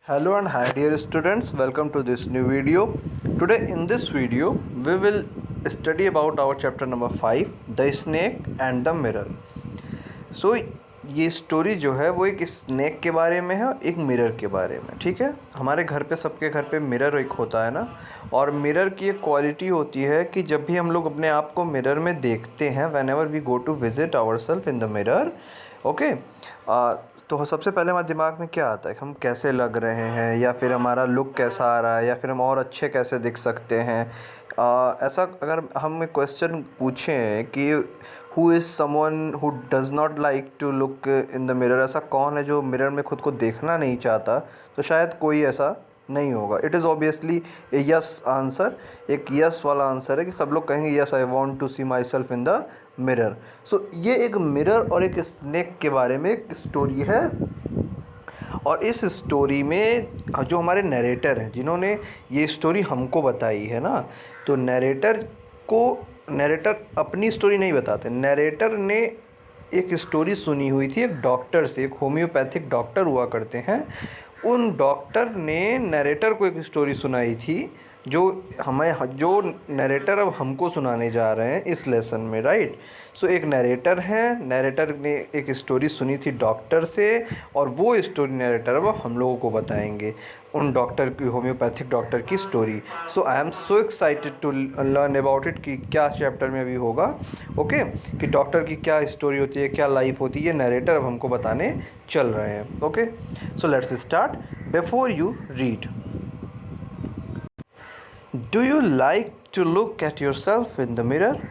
Hello and hi dear students, welcome to this new video. Today in this video we will study about our chapter number 5, The Snake and the Mirror. So ये story जो है वो एक snack के बारे में है, एक मिरर के बारे में। ठीक है, हमारे घर पे सबके घर पे मिरर एक होता है ना, और मिरर की एक क्वालिटी होती है कि जब भी हम लोग अपने आप को मिरर में देखते हैं, whenever we go to visit our self in the mirror, okay, तो सबसे पहले हमारे दिमाग में क्या आता है, हम कैसे लग रहे हैं, या फिर हमारा लुक कैसा आ रहा है, या फिर हम और अच्छे कैसे दिख सकते हैं। ऐसा अगर हम एक क्वेश्चन पूछें कि who is someone who does not like to look in the mirror, ऐसा कौन है जो मिरर में खुद को देखना नहीं चाहता, तो शायद कोई ऐसा नहीं होगा। It is obviously a yes answer, एक यस वाला आंसर है कि सब लोग कहेंगे yes I want to see my self in the mirror. So ये एक मिरर और एक स्नेक के बारे में एक स्टोरी है, और इस स्टोरी में जो हमारे नरेटर हैं जिन्होंने ये स्टोरी हमको बताई है ना, तो नरेटर अपनी स्टोरी नहीं बताते। नरेटर ने एक स्टोरी सुनी हुई थी एक डॉक्टर से, एक होम्योपैथिक डॉक्टर हुआ करते हैं। उन डॉक्टर ने नरेटर को एक स्टोरी सुनाई थी जो नरेटर अब हमको सुनाने जा रहे हैं इस लेसन में, राइट। सो एक नरेटर हैं, नरेटर ने एक स्टोरी सुनी थी डॉक्टर से, और वो स्टोरी नरेटर अब हम लोगों को बताएंगे, उन डॉक्टर की, होम्योपैथिक डॉक्टर की story. So I am so excited to learn about it कि क्या चैप्टर में अभी होगा, ओके, कि डॉक्टर की क्या स्टोरी होती है, क्या लाइफ होती है, ये नरेटर अब हमको बताने चल रहे हैं। Okay, so let's start. Before you read, do you like to look at your self in the mirror?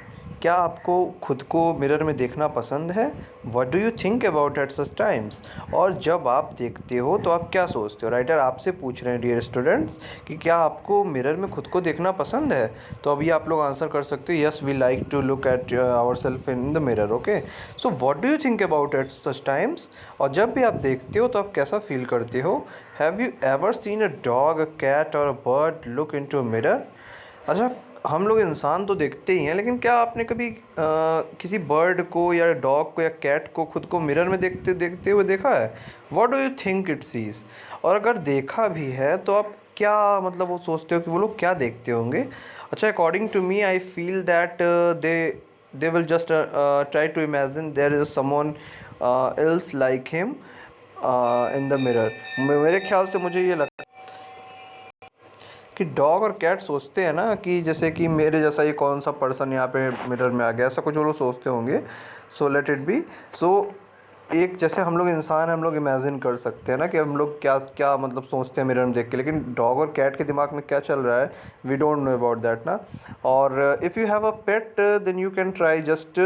क्या आपको खुद को मिरर में देखना पसंद है? What do you think about at such times? और जब आप देखते हो तो आप क्या सोचते हो? राइटर आपसे पूछ रहे हैं डियर स्टूडेंट्स कि क्या आपको मिरर में खुद को देखना पसंद है? तो अभी आप लोग आंसर कर सकते हो, yes we like to look at our self in the mirror. Okay, so what do you think about at such times? और जब भी आप देखते हो तो आप कैसा फील करते हो? Have you ever seen a dog, a cat और a bird look in to a mirror? अच्छा, हम लोग इंसान तो देखते ही हैं, लेकिन क्या आपने कभी किसी बर्ड को या डॉग को या कैट को खुद को मिरर में देखते हुए देखा है? What do you think it sees? और अगर देखा भी है तो आप क्या मतलब वो सोचते हो कि वो लोग क्या देखते होंगे? अच्छा, according to me I feel that they will just try to imagine there is someone else like him in the mirror. मेरे ख्याल से मुझे ये लगता है कि डॉग और कैट सोचते हैं ना कि जैसे कि मेरे जैसा ये कौन सा पर्सन यहाँ पे मिरर में आ गया, ऐसा कुछ वो लोग सोचते होंगे। So let it be. So एक जैसे हम लोग इंसान हैं, हम लोग इमेजिन कर सकते हैं ना कि हम लोग क्या क्या मतलब सोचते हैं मिरर में देख के, लेकिन डॉग और कैट के दिमाग में क्या चल रहा है, we don't know about that ना। और if you have a pet then you can try just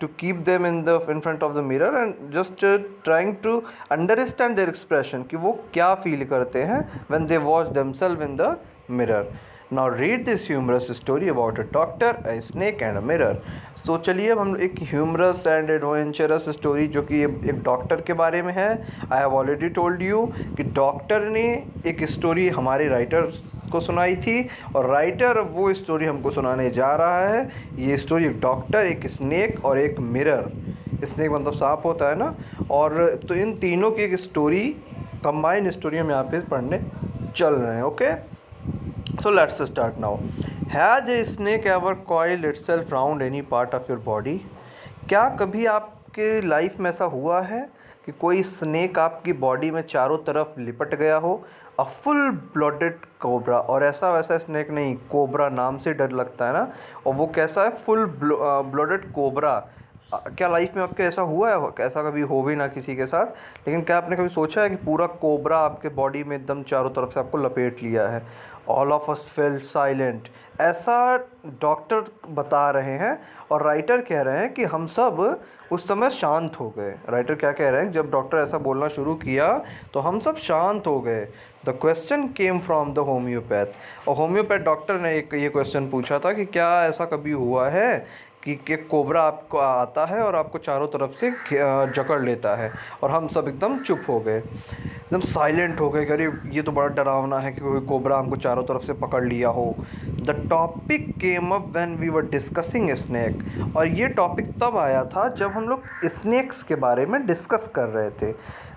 to keep them in front of the mirror and just trying to understand their expression कि वो क्या फील करते हैं when they watch themselves in the mirror. Now read this humorous story about a doctor, a snake and a mirror. So चलिए अब हम एक humerus and adventurous story जो कि एक डॉक्टर के बारे में है। I have already told you कि डॉक्टर ने एक स्टोरी हमारे राइटर को सुनाई थी, और राइटर वो स्टोरी हमको सुनाने जा रहा है। ये स्टोरी एक डॉक्टर, एक स्नेक और एक मिरर। स्नेक मतलब सांप होता है ना, और तो इन तीनों की एक स्टोरी, कंबाइन स्टोरी हम यहाँ पे पढ़ने चल रहे हैं। Okay, so let's start now. Has a snake ever coiled itself round any part of your body? क्या कभी आपके लाइफ में ऐसा हुआ है कि कोई स्नेक आपकी बॉडी में चारों तरफ लिपट गया हो? अ फुल ब्लडेड कोबरा, और ऐसा वैसा स्नेक नहीं, कोबरा नाम से डर लगता है ना, और वो कैसा है, फुल ब्लडेड कोबरा। क्या लाइफ में आपके ऐसा हुआ है? ऐसा कभी हो भी ना किसी के साथ, लेकिन क्या आपने कभी सोचा है कि पूरा कोबरा आपके बॉडी में एकदम चारों तरफ से आपको लपेट लिया है? All of us felt silent, ऐसा डॉक्टर बता रहे हैं, और राइटर कह रहे हैं कि हम सब उस समय शांत हो गए। राइटर क्या कह रहे हैं, जब डॉक्टर ऐसा बोलना शुरू किया तो हम सब शांत हो गए। The question came from the homeopath, और होम्योपैथ डॉक्टर ने एक ये क्वेश्चन पूछा था कि क्या ऐसा कभी हुआ है कि कोबरा आपको आता है और आपको चारों तरफ से जकड़ लेता है? और हम सब एकदम चुप हो गए, एकदम साइलेंट हो गए। अरे ये तो बड़ा डरावना है कि कोई कोबरा हमको चारों तरफ से पकड़ लिया हो। The topic came up when we were discussing snack. और ये टॉपिक तब आया था जब हम लोग स्नैक्स के बारे में डिस्कस कर रहे थे।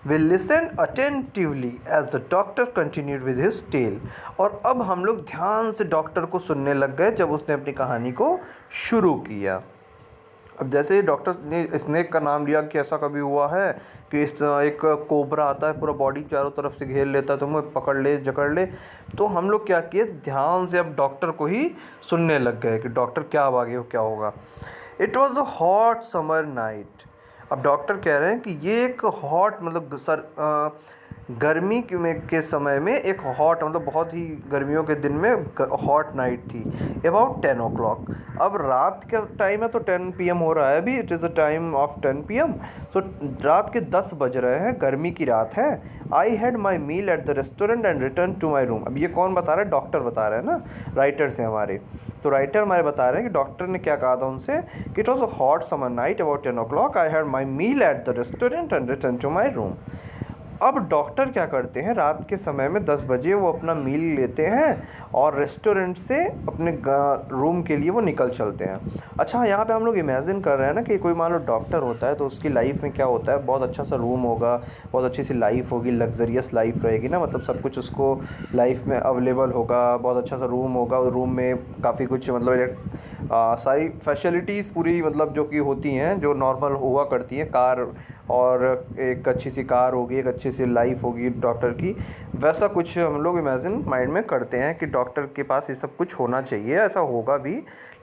We listen attentively as the doctor continued with his tale. और अब हम लोग ध्यान से डॉक्टर को सुनने लग गए जब उसने अपनी कहानी को शुरू किया। अब जैसे ही डॉक्टर ने स्नेक का नाम लिया कि ऐसा कभी हुआ है कि इस एक कोबरा आता है, पूरा बॉडी चारों तरफ से घेर लेता है, तुम्हें पकड़ ले जकड़ ले, तो हम लोग क्या किए, ध्यान से अब डॉक्टर को ही सुनने लग गए कि डॉक्टर क्या अब आगे क्या होगा। It was a hot summer night. अब डॉक्टर कह रहे हैं कि ये एक हॉट मतलब गर्मी के समय में एक हॉट मतलब बहुत ही गर्मियों के दिन में हॉट नाइट थी। About 10 o'clock। अब रात का टाइम है तो 10 PM हो रहा है अभी, it is a time of 10 PM। सो रात के 10 बज रहे हैं, गर्मी की रात है। I had my meal at the restaurant and return to my room. अब ये कौन बता रहा है, डॉक्टर बता रहे हैं ना, राइटर्स हैं हमारे। तो राइटर हमारे बता रहे हैं कि डॉक्टर ने क्या कहा था उनसे कि it was a hot summer night about 10 o'clock। I had my meal at the restaurant and return to my room. अब डॉक्टर क्या करते हैं, रात के समय में 10 बजे वो अपना मील लेते हैं और रेस्टोरेंट से अपने रूम के लिए वो निकल चलते हैं। अच्छा, यहाँ पे हम लोग इमेजिन कर रहे हैं ना कि कोई मान लो डॉक्टर होता है तो उसकी लाइफ में क्या होता है, बहुत अच्छा सा रूम होगा, बहुत अच्छी सी लाइफ होगी, लग्जरियस लाइफ रहेगी ना, मतलब सब कुछ उसको लाइफ में अवेलेबल होगा, बहुत अच्छा सा रूम होगा, रूम में काफ़ी कुछ मतलब सारी फैसिलिटीज़ पूरी मतलब जो कि होती हैं, जो नॉर्मल हुआ करती हैं, कार और एक अच्छी सी कार होगी, एक अच्छी सी लाइफ होगी डॉक्टर की। वैसा कुछ हम लोग इमेजिन माइंड में करते हैं कि डॉक्टर के पास ये सब कुछ होना चाहिए, ऐसा होगा भी,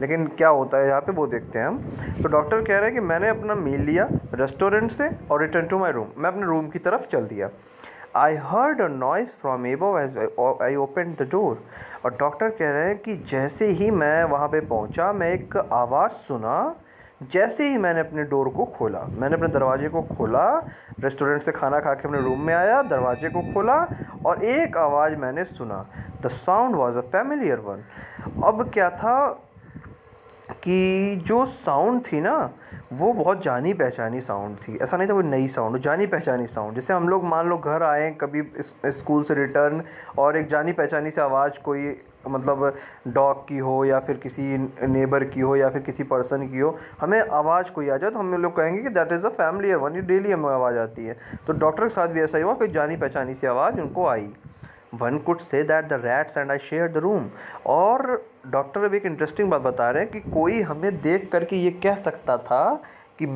लेकिन क्या होता है यहाँ पे वो देखते हैं हम। तो डॉक्टर कह रहे हैं कि मैंने अपना मील लिया रेस्टोरेंट से और रिटर्न टू माई रूम, मैं अपने रूम की तरफ चल दिया। I heard a noise from above as I open the door. और डॉक्टर कह रहे हैं कि जैसे ही मैं वहाँ पे पहुँचा, मैं एक आवाज़ सुना। जैसे ही मैंने अपने डोर को खोला, मैंने अपने दरवाजे को खोला, रेस्टोरेंट से खाना खा के अपने रूम में आया, दरवाजे को खोला और एक आवाज़ मैंने सुना। The sound was a familiar one. अब क्या था कि जो साउंड थी ना, वो बहुत जानी पहचानी साउंड थी। ऐसा नहीं था कोई नई साउंड, जानी पहचानी साउंड। जैसे हम लोग मान लो घर आए कभी स्कूल से रिटर्न और एक जानी पहचानी सी आवाज़ कोई मतलब डॉग की हो या फिर किसी नेबर की हो या फिर किसी पर्सन की हो, हमें आवाज़ कोई आ जाए तो हम लोग कहेंगे कि that is a familiar one, ये डेली हमें आवाज़ आती है। तो डॉक्टर के साथ भी ऐसा ही हुआ, कोई जानी पहचानी सी आवाज़ उनको आई। One could say that the rats and I share the room. और डॉक्टर अब एक इंटरेस्टिंग बात बता रहे हैं कि कोई हमें देख करके ये कह सकता था कि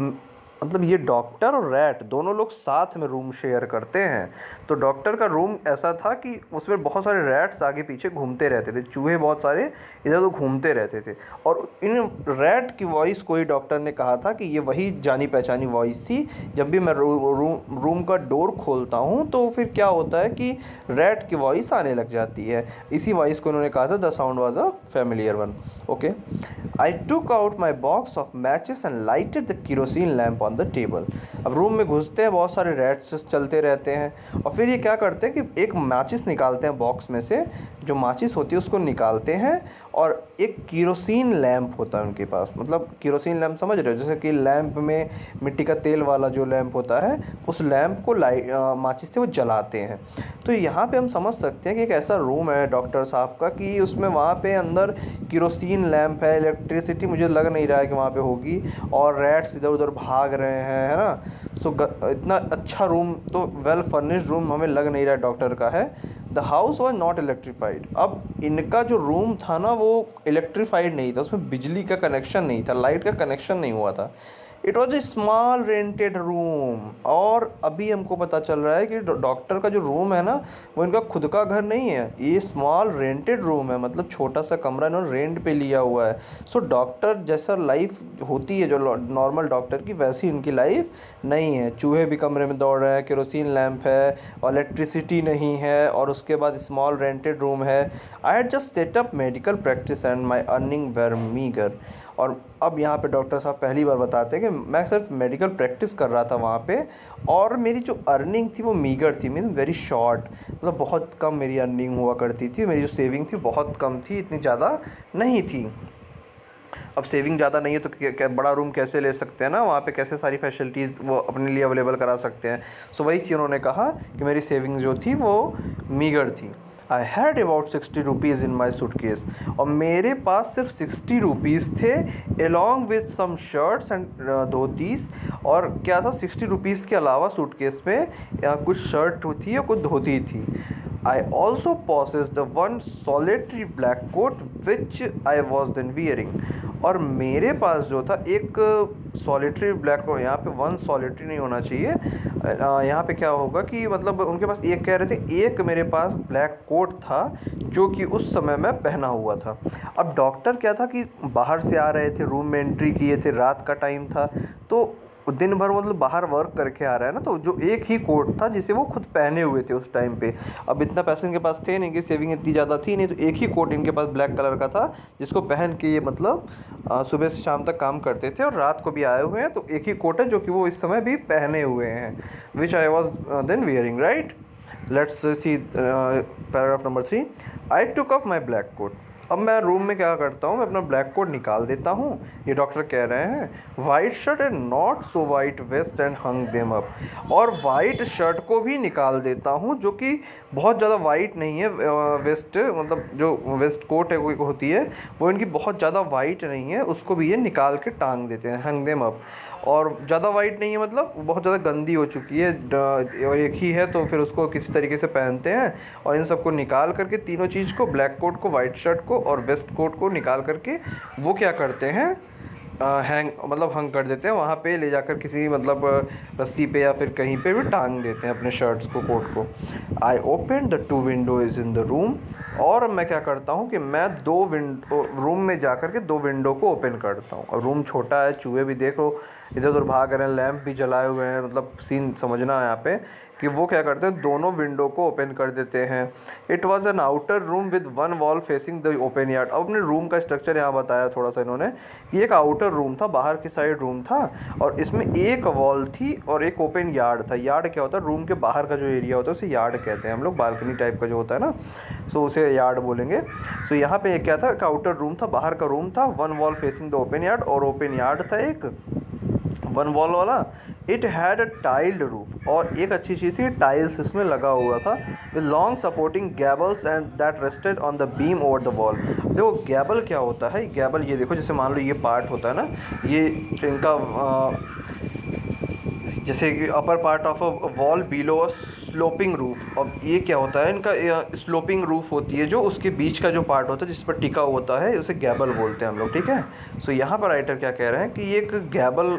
मतलब ये डॉक्टर और रैट दोनों लोग साथ में रूम शेयर करते हैं। तो डॉक्टर का रूम ऐसा था कि उसमें बहुत सारे रैट्स आगे पीछे घूमते रहते थे, चूहे बहुत सारे इधर उधर घूमते रहते थे। और इन रैट की वॉइस को ही डॉक्टर ने कहा था कि ये वही जानी पहचानी वॉइस थी। जब भी मैं रूम का डोर खोलता हूँ तो फिर क्या होता है कि रैट की वॉइस आने लग जाती है। इसी वॉइस को उन्होंने कहा था the sound was a familiar one. Okay, I took out my box of matches and lighted the kerosene lamp on the table. अब रूम में घुसते हैं, बहुत सारे रैट्स चलते रहते हैं और फिर ये क्या करते हैं कि एक माचिस निकालते हैं बॉक्स में से, जो माचिस होती है उसको निकालते हैं और एक केरोसिन लैम्प होता है उनके पास। मतलब केरोसिन लैम्प समझ रहे हो, जैसे कि लैम्प में मिट्टी का तेल वाला जो लैम्प होता है, उस लैम्प को माचिस से वो जलाते हैं। तो यहाँ पे हम समझ सकते हैं कि एक ऐसा रूम है डॉक्टर साहब का कि उसमें वहाँ पे अंदर केरोसिन लैम्प है, इलेक्ट्रिसिटी मुझे लग नहीं रहा है कि वहाँ पे होगी, और रैट्स इधर उधर भाग रहे हैं, है ना। सो इतना अच्छा रूम तो वेल फर्निश्ड रूम हमें लग नहीं रहा है डॉक्टर का है। The house was not electrified. अब इनका जो रूम था ना वो इलेक्ट्रीफाइड नहीं था, उसमें बिजली का कनेक्शन नहीं था, लाइट का कनेक्शन नहीं हुआ था। It was a small rented room. और अभी हमको पता चल रहा है कि डॉक्टर का जो रूम है ना, वो इनका खुद का घर नहीं है, ये स्मॉल रेंटेड रूम है, मतलब छोटा सा कमरा इन्होंने रेंट पे लिया हुआ है। सो डॉक्टर जैसा लाइफ होती है जो नॉर्मल डॉक्टर की, वैसी इनकी लाइफ नहीं है। चूहे भी कमरे में दौड़ रहे हैं, केरोसिन लैम्प है और इलेक्ट्रिसिटी नहीं है, और उसके बाद स्मॉल रेंटेड रूम है। I had just set up medical practice and my earning were meagre. और अब यहाँ पे डॉक्टर साहब पहली बार बताते हैं कि मैं सिर्फ मेडिकल प्रैक्टिस कर रहा था वहाँ पे, और मेरी जो अर्निंग थी वो मीगर थी, मीन्स वेरी शॉर्ट, मतलब बहुत कम मेरी अर्निंग हुआ करती थी, मेरी जो सेविंग थी बहुत कम थी, इतनी ज़्यादा नहीं थी। अब सेविंग ज़्यादा नहीं है तो क्या बड़ा रूम कैसे ले सकते हैं ना, वहाँ पे कैसे सारी फैसिलिटीज़ वो अपने लिए अवेलेबल करा सकते हैं। सो वही चीज़ उन्होंने कहा कि मेरी सेविंग जो थी वो मीगर थी। I had about 60 rupees in my suitcase, और मेरे पास सिर्फ 60 रुपीज़ थे, along with some shirts and dhotis. और क्या था, 60 रुपीज़ के अलावा सूटकेस में कुछ शर्ट थी और कुछ धोती थी। I also possessed the one solitary black coat which I was then wearing। और मेरे पास जो था एक सॉलिटरी ब्लैक कोट, यहाँ पे वन सॉलिटरी नहीं होना चाहिए, यहाँ पे क्या होगा कि मतलब उनके पास एक कह रहे थे, एक मेरे पास ब्लैक कोट था जो कि उस समय मैं पहना हुआ था। अब डॉक्टर क्या था कि बाहर से आ रहे थे, रूम में एंट्री किए थे, रात का टाइम था, तो दिन भर मतलब बाहर वर्क करके आ रहा है ना, तो जो एक ही कोट था जिसे वो खुद पहने हुए थे उस टाइम पे। अब इतना पैसे इनके पास थे नहीं, कि सेविंग इतनी ज़्यादा थी नहीं, तो एक ही कोट इनके पास ब्लैक कलर का था जिसको पहन के ये मतलब सुबह से शाम तक काम करते थे, और रात को भी आए हुए हैं, तो एक ही कोट है जो कि वो इस समय भी पहने हुए हैं, which I was then wearing, right. Let's see paragraph number 3। I took off my black coat. अब मैं रूम में क्या करता हूँ, मैं अपना ब्लैक कोट निकाल देता हूँ, ये डॉक्टर कह रहे हैं। White shirt and not so white vest and hung them up. और वाइट शर्ट को भी निकाल देता हूँ, जो कि बहुत ज़्यादा वाइट नहीं है, वेस्ट मतलब जो वेस्ट कोट है वो होती है, वो इनकी बहुत ज़्यादा वाइट नहीं है, उसको भी ये निकाल के टांग देते हैं, हंग देम अप। और ज़्यादा वाइट नहीं है मतलब बहुत ज़्यादा गंदी हो चुकी है, और एक ही है, तो फिर उसको किसी तरीके से पहनते हैं। और इन सबको निकाल करके, तीनों चीज़ को, ब्लैक कोट को, वाइट शर्ट को और वेस्ट कोट को निकाल करके वो क्या करते हैं, हैंग मतलब हंग कर देते हैं, वहाँ पे ले जाकर किसी मतलब रस्सी पे या फिर कहीं पे भी टांग देते हैं अपने शर्ट्स को, कोट को। आई open the 2 Windows in the room. और मैं क्या करता हूँ कि मैं रूम में जा कर के 2 विंडो को ओपन करता हूँ। और रूम छोटा है, चूहे भी देखो इधर उधर भाग रहे हैं, लैंप भी जलाए हुए हैं, मतलब सीन समझना है यहाँ पे कि वो क्या करते हैं, दोनों विंडो को ओपन कर देते हैं। It was an outer room with one wall facing the open yard. अब अपने रूम का स्ट्रक्चर यहाँ बताया थोड़ा सा इन्होंने, कि एक आउटर रूम था, बाहर की साइड रूम था, और इसमें एक वॉल थी और एक ओपन यार्ड था। यार्ड क्या होता है, रूम के बाहर का जो एरिया होता है उसे यार्ड कहते हैं हम लोग, बालकनी टाइप का जो होता है ना, सो उसे यार्ड बोलेंगे। सो यहाँ पे क्या था, एक आउटर रूम था, बाहर का रूम था, one wall facing the open yard, और ओपन यार्ड था एक वन वॉल वाला। It had a tiled roof, और एक अच्छी चीज़ थी, टाइल्स इसमें लगा हुआ था, with long supporting gables and that rested on the beam over the wall. देखो गैबल क्या होता है, गैबल ये देखो, जैसे मान लो ये पार्ट होता है ना, ये इनका जैसे कि upper part of a wall below a sloping roof. अब ये क्या होता है, इनका स्लोपिंग रूफ होती है, जो उसके बीच का जो पार्ट होता है जिस पर टिका होता है, उसे गैबल बोलते हैं हम लोग, ठीक है। सो यहाँ पर राइटर क्या कह रहे हैं कि ये एक गैबल,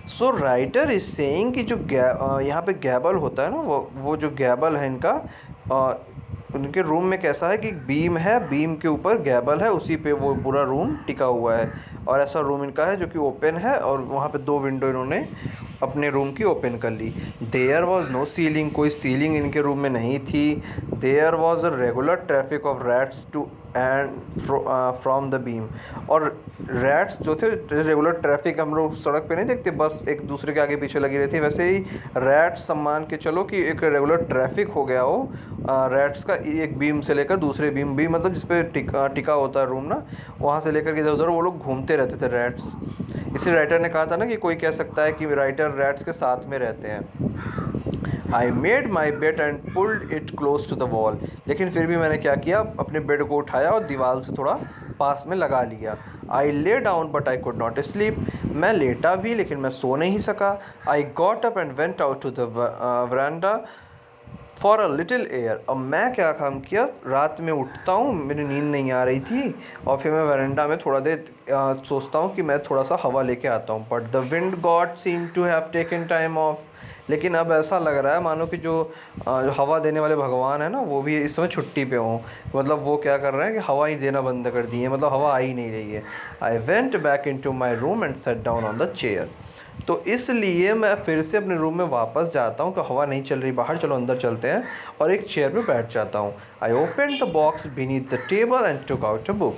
सो राइटर इज सेइंग कि जो यहाँ पे गैबल होता है ना, वो जो गैबल है इनका, उनके रूम में कैसा है कि बीम है, बीम के ऊपर गैबल है, उसी पे वो पूरा रूम टिका हुआ है। और ऐसा रूम इनका है जो कि ओपन है, और वहाँ पे 2 विंडो इन्होंने अपने रूम की ओपन कर ली। देयर वॉज नो सीलिंग, कोई सीलिंग इनके रूम में नहीं थी। There was a regular traffic of rats to and from the beam. और रैट्स जो थे, रेगुलर ट्रैफिक हम लोग सड़क पे नहीं देखते, बस एक दूसरे के आगे पीछे लगी रहती है, वैसे ही रैट्स सम्मान के चलो कि एक रेगुलर ट्रैफिक हो गया हो रैट्स का, एक बीम से लेकर दूसरे बीम भी, मतलब जिस पे टिका होता है रूम ना, वहाँ से लेकर के इधर उधर वो लोग घूमते रहते थे रैट्स। इसी राइटर ने कहा था ना कि कोई कह सकता है कि राइटर रैट्स के साथ में रहते हैं। I made my bed and pulled it close to the wall. लेकिन फिर भी मैंने क्या किया, अपने बेड को उठाया और दीवार से थोड़ा पास में लगा लिया। I lay down but I could not sleep. मैं लेटा भी लेकिन मैं सो नहीं सका। I got up and went out to the veranda for a little air. अब मैं क्या काम किया, रात में उठता हूँ, मेरी नींद नहीं आ रही थी, और फिर मैं वरांडा में थोड़ा देर सोचता हूँ कि मैं थोड़ा सा हवा लेके आता हूँ। But the wind god seem to have taken time off. लेकिन अब ऐसा लग रहा है मानो कि जो हवा देने वाले भगवान है ना, वो भी इस समय छुट्टी पे हों। मतलब वो क्या कर रहे हैं कि हवा ही देना बंद कर दी है, मतलब हवा आ ही नहीं रही है। I went back in to my room and set down on the chair. तो इसलिए मैं फिर से अपने रूम में वापस जाता हूँ कि हवा नहीं चल रही बाहर, चलो अंदर चलते हैं, और एक चेयर पे बैठ जाता हूँ। आई open the box beneath the table and took out a book.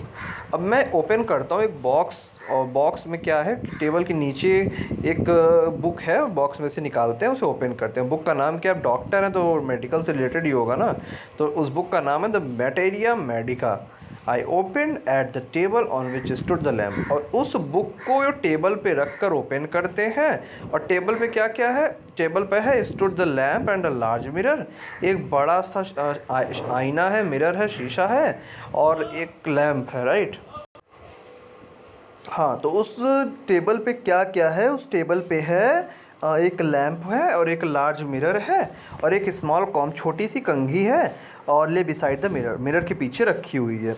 अब मैं ओपन करता हूँ एक बॉक्स, और बॉक्स में क्या है, टेबल के नीचे एक बुक है, बॉक्स में से निकालते हैं, उसे ओपन करते हैं। बुक का नाम क्या, आप डॉक्टर हैं तो मेडिकल से रिलेटेड ही होगा ना, तो उस बुक का नाम है the materia medica. I open at the table on which stood the lamp. और उस बुक को जो टेबल पे रख कर ओपन करते हैं, और टेबल पे क्या क्या है, टेबल पे है stood the lamp and a large mirror, एक बड़ा सा आईना है, मिरर है, शीशा है, और एक लैम्प है, राइट। हाँ, तो उस टेबल पे क्या क्या है, उस टेबल पे है एक लैम्प है और एक लार्ज मिरर है और एक स्मॉल कॉम, छोटी सी कंघी है, और ले बिसाइड द मिरर, मिरर के पीछे रखी हुई है।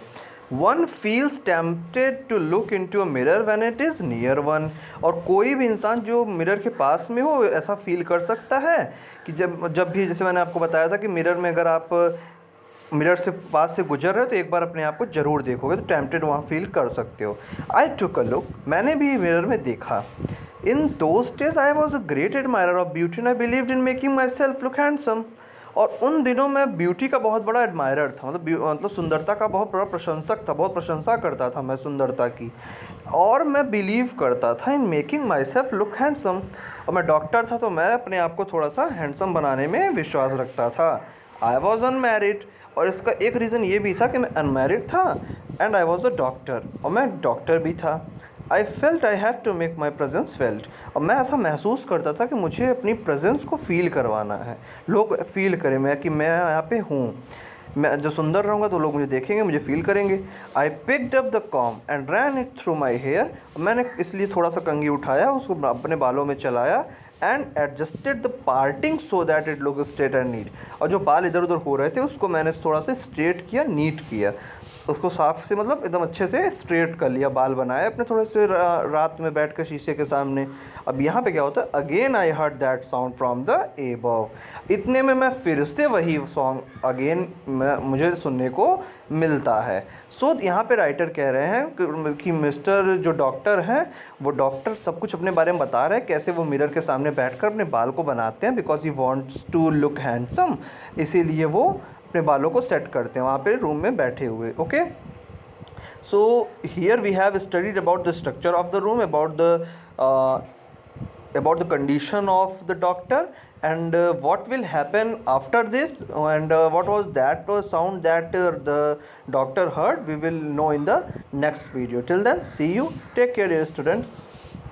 One feels tempted to look in to a mirror when it is near one. और कोई भी इंसान जो मिरर के पास में हो ऐसा फील कर सकता है कि जब भी, जैसे मैंने आपको बताया था कि मिरर में अगर आप मिरर से पास से गुजर रहे हो तो एक बार अपने आप को ज़रूर देखोगे, तो टेम्पटेड वहाँ फील कर सकते हो। आई टुक अ लुक, मैंने भी मिरर में देखा। In those days I was a great admirer of beauty and I believed in making my self look handsome. और उन दिनों मैं ब्यूटी का बहुत बड़ा एडमायरर था, मतलब सुंदरता का बहुत बड़ा प्रशंसक था, बहुत प्रशंसा करता था मैं सुंदरता की, और मैं बिलीव करता था in making my self look handsome. और मैं डॉक्टर था तो मैं अपने आप को थोड़ा सा हैंडसम बनाने में विश्वास रखता था। आई वॉज अनमैरिड, और इसका एक रीज़न ये भी था कि मैं अनमैरिड था, and I was a doctor, और मैं डॉक्टर भी था। I felt I had to make my presence felt, और मैं ऐसा महसूस करता था कि मुझे अपनी प्रेजेंस को फील करवाना है, लोग फील करें मैं कि मैं यहाँ पे हूँ, मैं जो सुंदर रहूँगा तो लोग मुझे देखेंगे, मुझे फील करेंगे। I picked up the comb and ran it through my hair, मैंने इसलिए थोड़ा सा कंघी उठाया, उसको अपने बालों में चलाया, and adjusted the parting so that it look straight and neat. और जो बाल इधर उधर हो रहे थे उसको मैंने थोड़ा सा स्ट्रेट किया, नीट किया, उसको साफ से मतलब एकदम अच्छे से स्ट्रेट कर लिया, बाल बनाए अपने थोड़े से रात में बैठ कर शीशे के सामने। अब यहाँ पे क्या होता है, again I heard that sound from the above, इतने में मैं फिर से वही सॉन्ग अगेन मुझे सुनने को मिलता है। सो यहाँ पे राइटर कह रहे हैं कि मिस्टर जो डॉक्टर हैं वो डॉक्टर सब कुछ अपने बारे में बता रहे हैं, कैसे वो मिरर के सामने बैठकर अपने बाल को बनाते हैं, because he wants to look handsome, इसीलिए वो अपने बालों को सेट करते हैं वहाँ पे रूम में बैठे हुए। Okay, so here we have studied about the structure of the room, about the condition of the doctor, and what will happen after this, and what was that sound that the doctor heard, we will know in the next video. Till then, see you, take care dear students.